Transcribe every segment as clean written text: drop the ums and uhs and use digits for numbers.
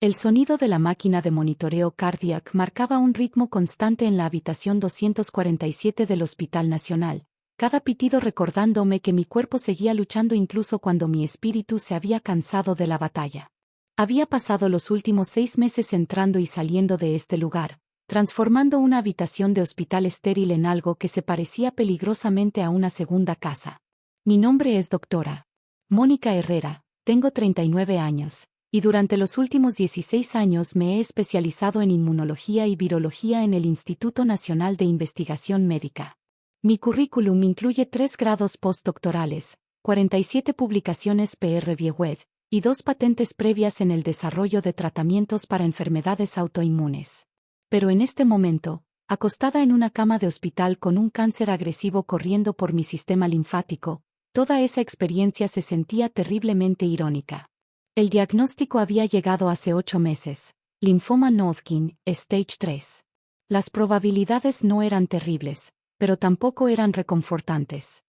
El sonido de la máquina de monitoreo cardíaco marcaba un ritmo constante en la habitación 247 del Hospital Nacional, cada pitido recordándome que mi cuerpo seguía luchando incluso cuando mi espíritu se había cansado de la batalla. Había pasado los últimos 6 meses entrando y saliendo de este lugar, transformando una habitación de hospital estéril en algo que se parecía peligrosamente a una segunda casa. Mi nombre es doctora Mónica Herrera, tengo 39 años. Y durante los últimos 16 años me he especializado en inmunología y virología en el Instituto Nacional de Investigación Médica. Mi currículum incluye 3 grados postdoctorales, 47 publicaciones peer-reviewed, y 2 patentes previas en el desarrollo de tratamientos para enfermedades autoinmunes. Pero en este momento, acostada en una cama de hospital con un cáncer agresivo corriendo por mi sistema linfático, toda esa experiencia se sentía terriblemente irónica. El diagnóstico había llegado hace 8 meses, linfoma No-Hodgkin, Stage 3. Las probabilidades no eran terribles, pero tampoco eran reconfortantes.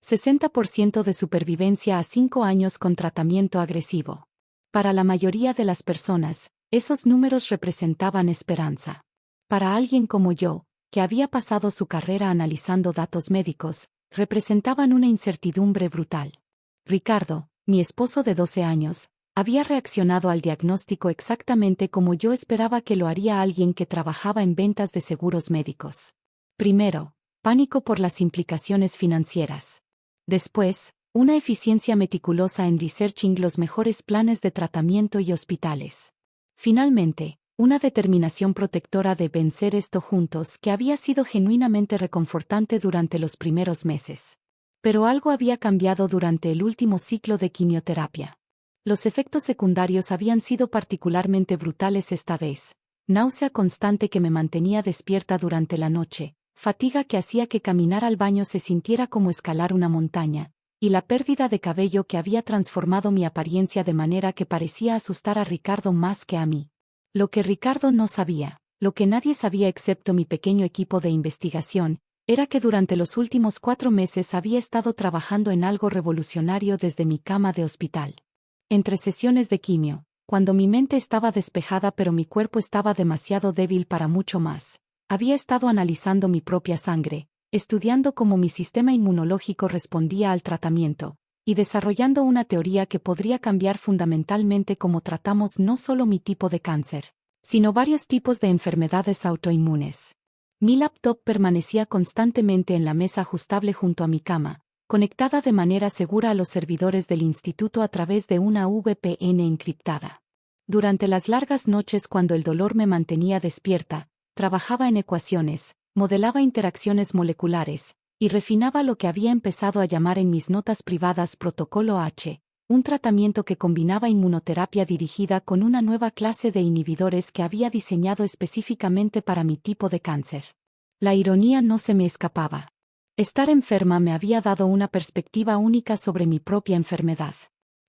60% de supervivencia a 5 años con tratamiento agresivo. Para la mayoría de las personas, esos números representaban esperanza. Para alguien como yo, que había pasado su carrera analizando datos médicos, representaban una incertidumbre brutal. Ricardo, mi esposo de 12 años, había reaccionado al diagnóstico exactamente como yo esperaba que lo haría alguien que trabajaba en ventas de seguros médicos. Primero, pánico por las implicaciones financieras. Después, una eficiencia meticulosa en researching los mejores planes de tratamiento y hospitales. Finalmente, una determinación protectora de vencer esto juntos que había sido genuinamente reconfortante durante los primeros meses. Pero algo había cambiado durante el último ciclo de quimioterapia. Los efectos secundarios habían sido particularmente brutales esta vez. Náusea constante que me mantenía despierta durante la noche, fatiga que hacía que caminar al baño se sintiera como escalar una montaña, y la pérdida de cabello que había transformado mi apariencia de manera que parecía asustar a Ricardo más que a mí. Lo que Ricardo no sabía, lo que nadie sabía excepto mi pequeño equipo de investigación, era que durante los últimos 4 meses había estado trabajando en algo revolucionario desde mi cama de hospital. Entre sesiones de quimio, cuando mi mente estaba despejada pero mi cuerpo estaba demasiado débil para mucho más, había estado analizando mi propia sangre, estudiando cómo mi sistema inmunológico respondía al tratamiento, y desarrollando una teoría que podría cambiar fundamentalmente cómo tratamos no solo mi tipo de cáncer, sino varios tipos de enfermedades autoinmunes. Mi laptop permanecía constantemente en la mesa ajustable junto a mi cama, conectada de manera segura a los servidores del instituto a través de una VPN encriptada. Durante las largas noches cuando el dolor me mantenía despierta, trabajaba en ecuaciones, modelaba interacciones moleculares, y refinaba lo que había empezado a llamar en mis notas privadas Protocolo H, un tratamiento que combinaba inmunoterapia dirigida con una nueva clase de inhibidores que había diseñado específicamente para mi tipo de cáncer. La ironía no se me escapaba. Estar enferma me había dado una perspectiva única sobre mi propia enfermedad.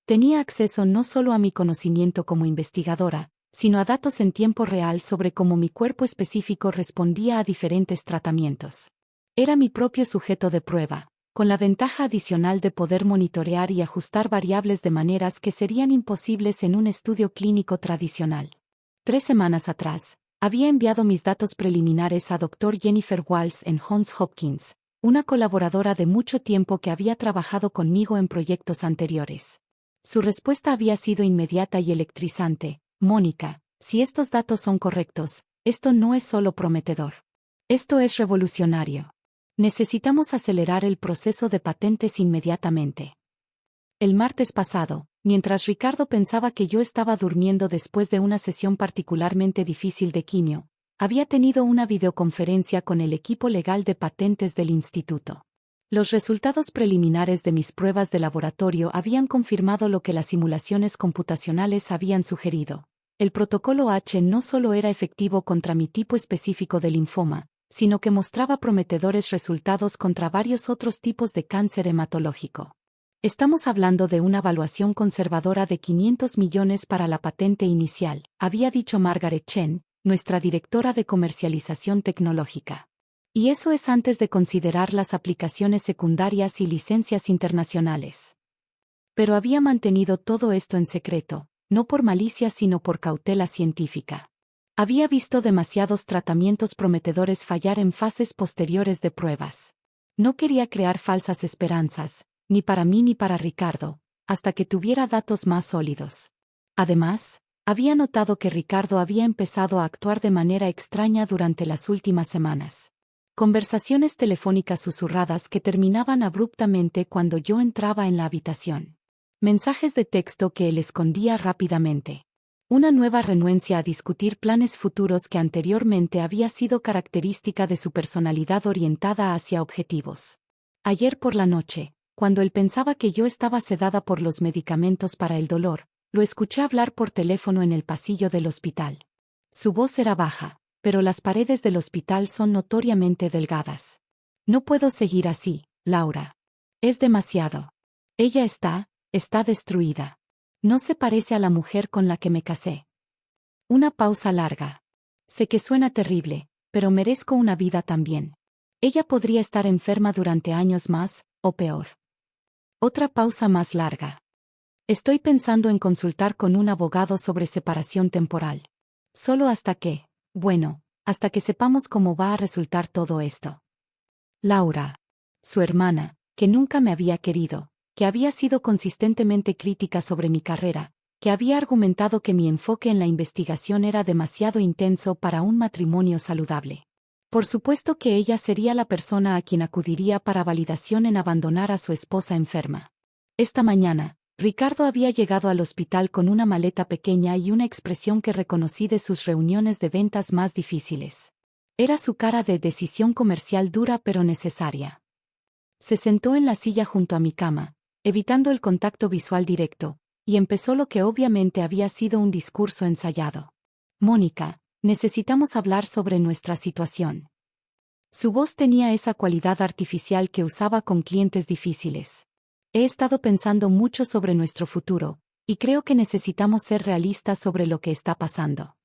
Tenía acceso no solo a mi conocimiento como investigadora, sino a datos en tiempo real sobre cómo mi cuerpo específico respondía a diferentes tratamientos. Era mi propio sujeto de prueba, con la ventaja adicional de poder monitorear y ajustar variables de maneras que serían imposibles en un estudio clínico tradicional. 3 semanas atrás, había enviado mis datos preliminares a Dr. Jennifer Walls en Johns Hopkins, una colaboradora de mucho tiempo que había trabajado conmigo en proyectos anteriores. Su respuesta había sido inmediata y electrizante. Mónica, si estos datos son correctos, esto no es solo prometedor. Esto es revolucionario. Necesitamos acelerar el proceso de patentes inmediatamente. El martes pasado, mientras Ricardo pensaba que yo estaba durmiendo después de una sesión particularmente difícil de quimio, había tenido una videoconferencia con el equipo legal de patentes del instituto. Los resultados preliminares de mis pruebas de laboratorio habían confirmado lo que las simulaciones computacionales habían sugerido. El protocolo H no solo era efectivo contra mi tipo específico de linfoma, sino que mostraba prometedores resultados contra varios otros tipos de cáncer hematológico. Estamos hablando de una evaluación conservadora de 500 millones para la patente inicial, había dicho Margaret Chen, nuestra directora de comercialización tecnológica. Y eso es antes de considerar las aplicaciones secundarias y licencias internacionales. Pero había mantenido todo esto en secreto, no por malicia sino por cautela científica. Había visto demasiados tratamientos prometedores fallar en fases posteriores de pruebas. No quería crear falsas esperanzas, ni para mí ni para Ricardo, hasta que tuviera datos más sólidos. Además, había notado que Ricardo había empezado a actuar de manera extraña durante las últimas semanas. Conversaciones telefónicas susurradas que terminaban abruptamente cuando yo entraba en la habitación. Mensajes de texto que él escondía rápidamente. Una nueva renuencia a discutir planes futuros que anteriormente había sido característica de su personalidad orientada hacia objetivos. Ayer por la noche, cuando él pensaba que yo estaba sedada por los medicamentos para el dolor, lo escuché hablar por teléfono en el pasillo del hospital. Su voz era baja, pero las paredes del hospital son notoriamente delgadas. No puedo seguir así, Laura. Es demasiado. Ella está destruida. No se parece a la mujer con la que me casé. Una pausa larga. Sé que suena terrible, pero merezco una vida también. Ella podría estar enferma durante años más, o peor. Otra pausa más larga. Estoy pensando en consultar con un abogado sobre separación temporal. Solo hasta que, hasta que sepamos cómo va a resultar todo esto. Laura. Su hermana, que nunca me había querido, que había sido consistentemente crítica sobre mi carrera, que había argumentado que mi enfoque en la investigación era demasiado intenso para un matrimonio saludable. Por supuesto que ella sería la persona a quien acudiría para validación en abandonar a su esposa enferma. Esta mañana, Ricardo había llegado al hospital con una maleta pequeña y una expresión que reconocí de sus reuniones de ventas más difíciles. Era su cara de decisión comercial dura pero necesaria. Se sentó en la silla junto a mi cama, evitando el contacto visual directo, y empezó lo que obviamente había sido un discurso ensayado. Mónica, necesitamos hablar sobre nuestra situación. Su voz tenía esa cualidad artificial que usaba con clientes difíciles. He estado pensando mucho sobre nuestro futuro, y creo que necesitamos ser realistas sobre lo que está pasando.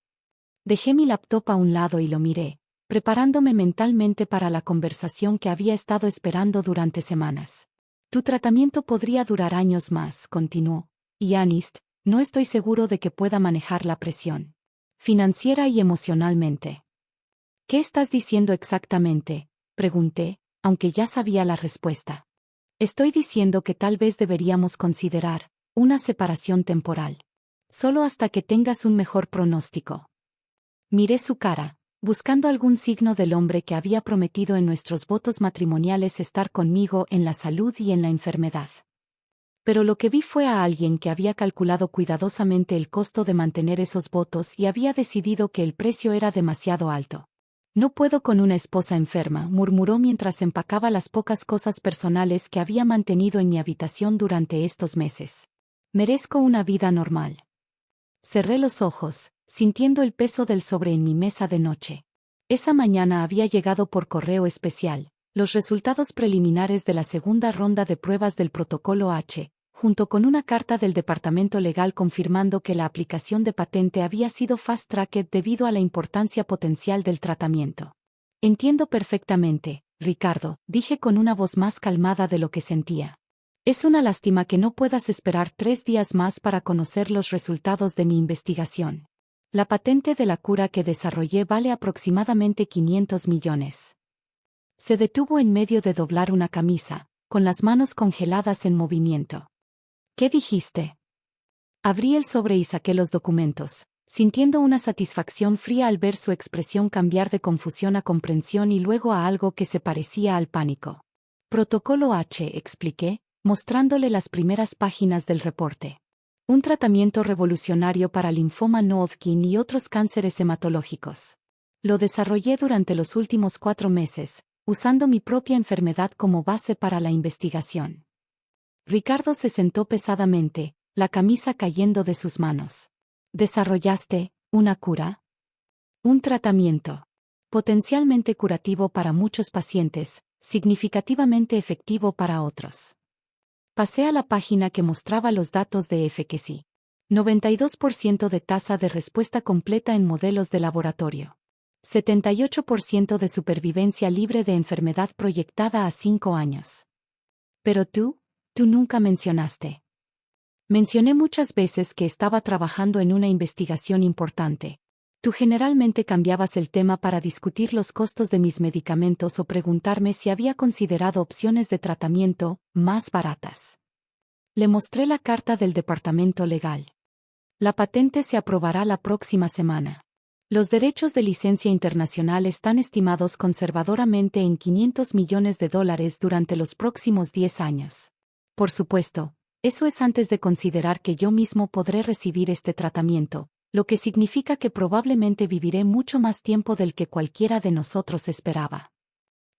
Dejé mi laptop a un lado y lo miré, preparándome mentalmente para la conversación que había estado esperando durante semanas. Tu tratamiento podría durar años más, continuó, y Anist, no estoy seguro de que pueda manejar la presión financiera y emocionalmente. ¿Qué estás diciendo exactamente?, pregunté, aunque ya sabía la respuesta. Estoy diciendo que tal vez deberíamos considerar una separación temporal. Solo hasta que tengas un mejor pronóstico. Miré su cara, buscando algún signo del hombre que había prometido en nuestros votos matrimoniales estar conmigo en la salud y en la enfermedad. Pero lo que vi fue a alguien que había calculado cuidadosamente el costo de mantener esos votos y había decidido que el precio era demasiado alto. No puedo con una esposa enferma, murmuró mientras empacaba las pocas cosas personales que había mantenido en mi habitación durante estos meses. Merezco una vida normal. Cerré los ojos, sintiendo el peso del sobre en mi mesa de noche. Esa mañana había llegado por correo especial los resultados preliminares de la segunda ronda de pruebas del protocolo H, junto con una carta del departamento legal confirmando que la aplicación de patente había sido fast-tracked debido a la importancia potencial del tratamiento. Entiendo perfectamente, Ricardo, dije con una voz más calmada de lo que sentía. Es una lástima que no puedas esperar 3 días más para conocer los resultados de mi investigación. La patente de la cura que desarrollé vale aproximadamente 500 millones. Se detuvo en medio de doblar una camisa, con las manos congeladas en movimiento. ¿Qué dijiste? Abrí el sobre y saqué los documentos, sintiendo una satisfacción fría al ver su expresión cambiar de confusión a comprensión y luego a algo que se parecía al pánico. Protocolo H, expliqué, mostrándole las primeras páginas del reporte. Un tratamiento revolucionario para linfoma no Hodgkin y otros cánceres hematológicos. Lo desarrollé durante los últimos 4 meses, usando mi propia enfermedad como base para la investigación. Ricardo se sentó pesadamente, la camisa cayendo de sus manos. ¿Desarrollaste una cura? Un tratamiento potencialmente curativo para muchos pacientes, significativamente efectivo para otros. Pasé a la página que mostraba los datos de eficacia. 92% de tasa de respuesta completa en modelos de laboratorio. 78% de supervivencia libre de enfermedad proyectada a 5 años. Pero tú nunca mencionaste. Mencioné muchas veces que estaba trabajando en una investigación importante. Tú generalmente cambiabas el tema para discutir los costos de mis medicamentos o preguntarme si había considerado opciones de tratamiento más baratas. Le mostré la carta del departamento legal. La patente se aprobará la próxima semana. Los derechos de licencia internacional están estimados conservadoramente en $500 millones durante los próximos 10 años. Por supuesto, eso es antes de considerar que yo mismo podré recibir este tratamiento, lo que significa que probablemente viviré mucho más tiempo del que cualquiera de nosotros esperaba.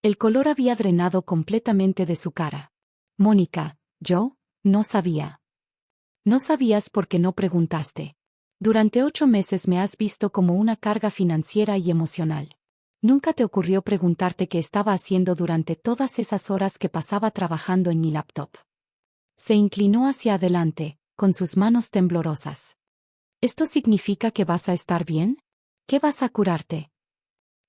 El color había drenado completamente de su cara. Mónica, yo, no sabía. No sabías porque no preguntaste. Durante 8 meses me has visto como una carga financiera y emocional. Nunca te ocurrió preguntarte qué estaba haciendo durante todas esas horas que pasaba trabajando en mi laptop. Se inclinó hacia adelante, con sus manos temblorosas. ¿Esto significa que vas a estar bien? ¿Qué vas a curarte?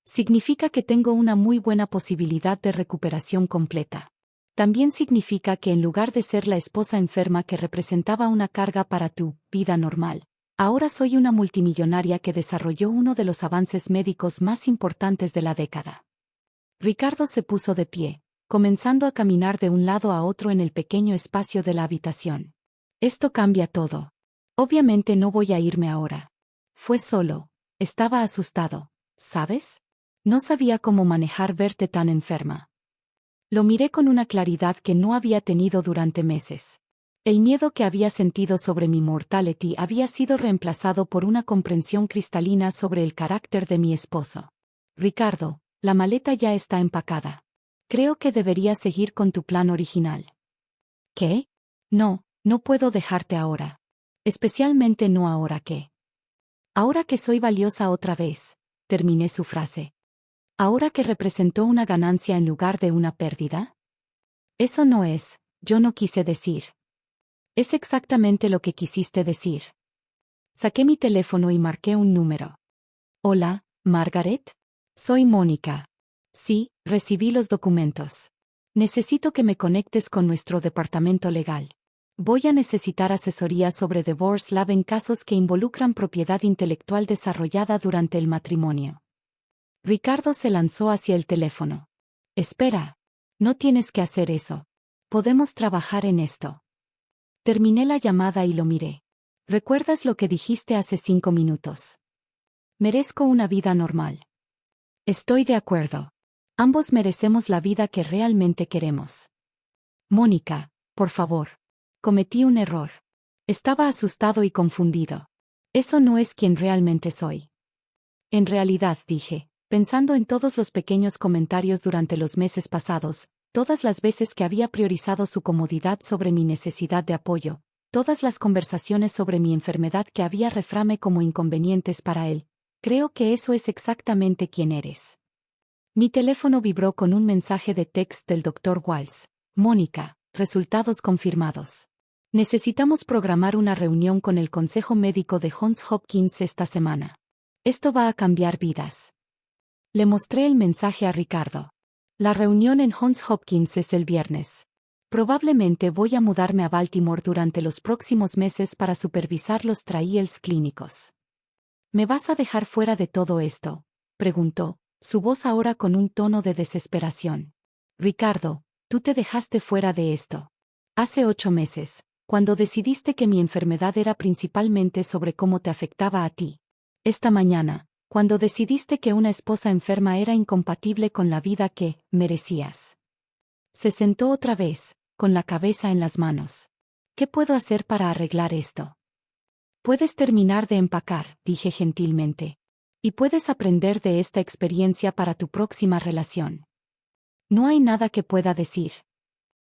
Significa que tengo una muy buena posibilidad de recuperación completa. También significa que en lugar de ser la esposa enferma que representaba una carga para tu vida normal, ahora soy una multimillonaria que desarrolló uno de los avances médicos más importantes de la década. Ricardo se puso de pie, comenzando a caminar de un lado a otro en el pequeño espacio de la habitación. Esto cambia todo. Obviamente no voy a irme ahora. Fue solo. Estaba asustado, ¿sabes? No sabía cómo manejar verte tan enferma. Lo miré con una claridad que no había tenido durante meses. El miedo que había sentido sobre mi mortality había sido reemplazado por una comprensión cristalina sobre el carácter de mi esposo. Ricardo, la maleta ya está empacada. Creo que deberías seguir con tu plan original. ¿Qué? No, no puedo dejarte ahora. Especialmente no ahora que. Ahora que soy valiosa otra vez, terminé su frase. ¿Ahora que representó una ganancia en lugar de una pérdida? Eso no es, yo no quise decir. Es exactamente lo que quisiste decir. Saqué mi teléfono y marqué un número. Hola, Margaret. Soy Mónica. Sí, recibí los documentos. Necesito que me conectes con nuestro departamento legal. Voy a necesitar asesoría sobre Divorce Lab en casos que involucran propiedad intelectual desarrollada durante el matrimonio. Ricardo se lanzó hacia el teléfono. Espera. No tienes que hacer eso. Podemos trabajar en esto. Terminé la llamada y lo miré. ¿Recuerdas lo que dijiste hace 5 minutos? Merezco una vida normal. Estoy de acuerdo. Ambos merecemos la vida que realmente queremos. Mónica, por favor. Cometí un error. Estaba asustado y confundido. Eso no es quien realmente soy. En realidad, dije, pensando en todos los pequeños comentarios durante los meses pasados, todas las veces que había priorizado su comodidad sobre mi necesidad de apoyo, todas las conversaciones sobre mi enfermedad que había reframe como inconvenientes para él, creo que eso es exactamente quién eres. Mi teléfono vibró con un mensaje de text del Dr. Walls. Mónica, resultados confirmados. Necesitamos programar una reunión con el Consejo Médico de Johns Hopkins esta semana. Esto va a cambiar vidas. Le mostré el mensaje a Ricardo. La reunión en Johns Hopkins es el viernes. Probablemente voy a mudarme a Baltimore durante los próximos meses para supervisar los trials clínicos. ¿Me vas a dejar fuera de todo esto?, preguntó, su voz ahora con un tono de desesperación. Ricardo, tú te dejaste fuera de esto. Hace 8 meses, cuando decidiste que mi enfermedad era principalmente sobre cómo te afectaba a ti. Esta mañana, cuando decidiste que una esposa enferma era incompatible con la vida que merecías. Se sentó otra vez, con la cabeza en las manos. ¿Qué puedo hacer para arreglar esto? Puedes terminar de empacar, dije gentilmente. Y puedes aprender de esta experiencia para tu próxima relación. No hay nada que pueda decir.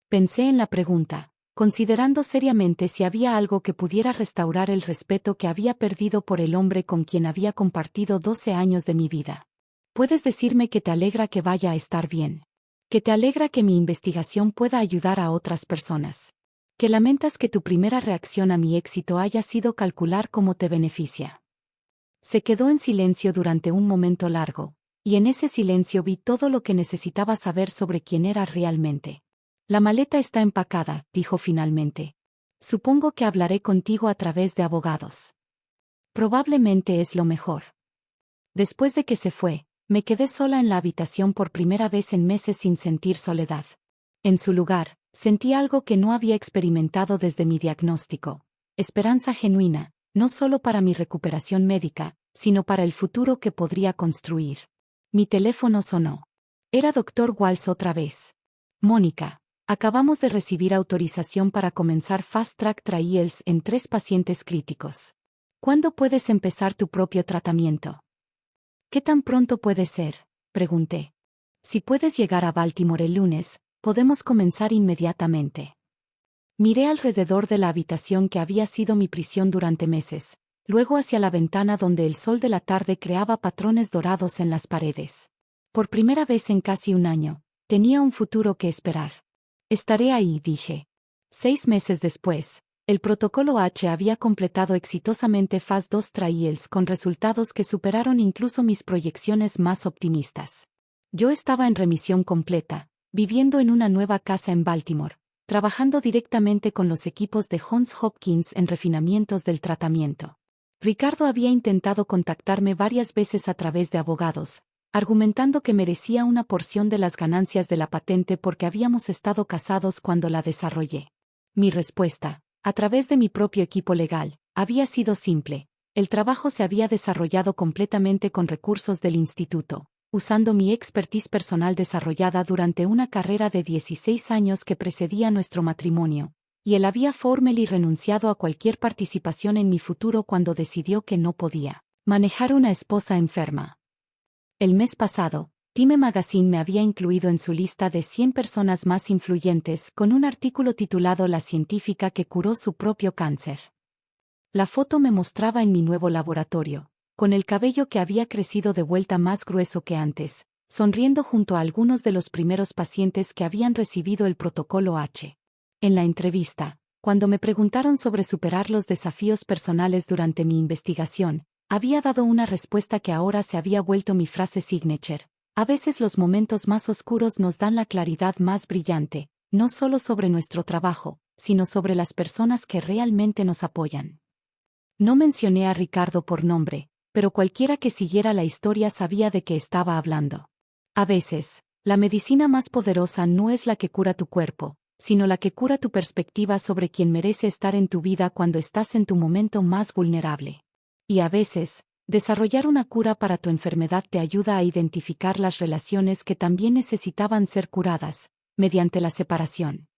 Pensé en la pregunta, considerando seriamente si había algo que pudiera restaurar el respeto que había perdido por el hombre con quien había compartido 12 años de mi vida. Puedes decirme que te alegra que vaya a estar bien. Que te alegra que mi investigación pueda ayudar a otras personas. Que lamentas que tu primera reacción a mi éxito haya sido calcular cómo te beneficia. Se quedó en silencio durante un momento largo, y en ese silencio vi todo lo que necesitaba saber sobre quién era realmente. La maleta está empacada, dijo finalmente. Supongo que hablaré contigo a través de abogados. Probablemente es lo mejor. Después de que se fue, me quedé sola en la habitación por primera vez en meses sin sentir soledad. En su lugar, sentí algo que no había experimentado desde mi diagnóstico. Esperanza genuina, no solo para mi recuperación médica, sino para el futuro que podría construir. Mi teléfono sonó. Era Dr. Walsh otra vez. Mónica, acabamos de recibir autorización para comenzar Fast Track Trials en 3 pacientes críticos. ¿Cuándo puedes empezar tu propio tratamiento? ¿Qué tan pronto puede ser?, pregunté. Si puedes llegar a Baltimore el lunes, podemos comenzar inmediatamente. Miré alrededor de la habitación que había sido mi prisión durante meses, luego hacia la ventana donde el sol de la tarde creaba patrones dorados en las paredes. Por primera vez en casi un año, tenía un futuro que esperar. Estaré ahí, dije. 6 meses después, el protocolo H había completado exitosamente Fase 2 Trials con resultados que superaron incluso mis proyecciones más optimistas. Yo estaba en remisión completa, viviendo en una nueva casa en Baltimore, trabajando directamente con los equipos de Johns Hopkins en refinamientos del tratamiento. Ricardo había intentado contactarme varias veces a través de abogados, argumentando que merecía una porción de las ganancias de la patente porque habíamos estado casados cuando la desarrollé. Mi respuesta, a través de mi propio equipo legal, había sido simple. El trabajo se había desarrollado completamente con recursos del instituto, usando mi expertise personal desarrollada durante una carrera de 16 años que precedía nuestro matrimonio, y él había formally renunciado a cualquier participación en mi futuro cuando decidió que no podía manejar una esposa enferma. El mes pasado, Time Magazine me había incluido en su lista de 100 personas más influyentes con un artículo titulado La científica que curó su propio cáncer. La foto me mostraba en mi nuevo laboratorio, con el cabello que había crecido de vuelta más grueso que antes, sonriendo junto a algunos de los primeros pacientes que habían recibido el protocolo H. En la entrevista, cuando me preguntaron sobre superar los desafíos personales durante mi investigación, había dado una respuesta que ahora se había vuelto mi frase signature. A veces los momentos más oscuros nos dan la claridad más brillante, no solo sobre nuestro trabajo, sino sobre las personas que realmente nos apoyan. No mencioné a Ricardo por nombre, pero cualquiera que siguiera la historia sabía de qué estaba hablando. A veces, la medicina más poderosa no es la que cura tu cuerpo, sino la que cura tu perspectiva sobre quién merece estar en tu vida cuando estás en tu momento más vulnerable. Y a veces, desarrollar una cura para tu enfermedad te ayuda a identificar las relaciones que también necesitaban ser curadas, mediante la separación.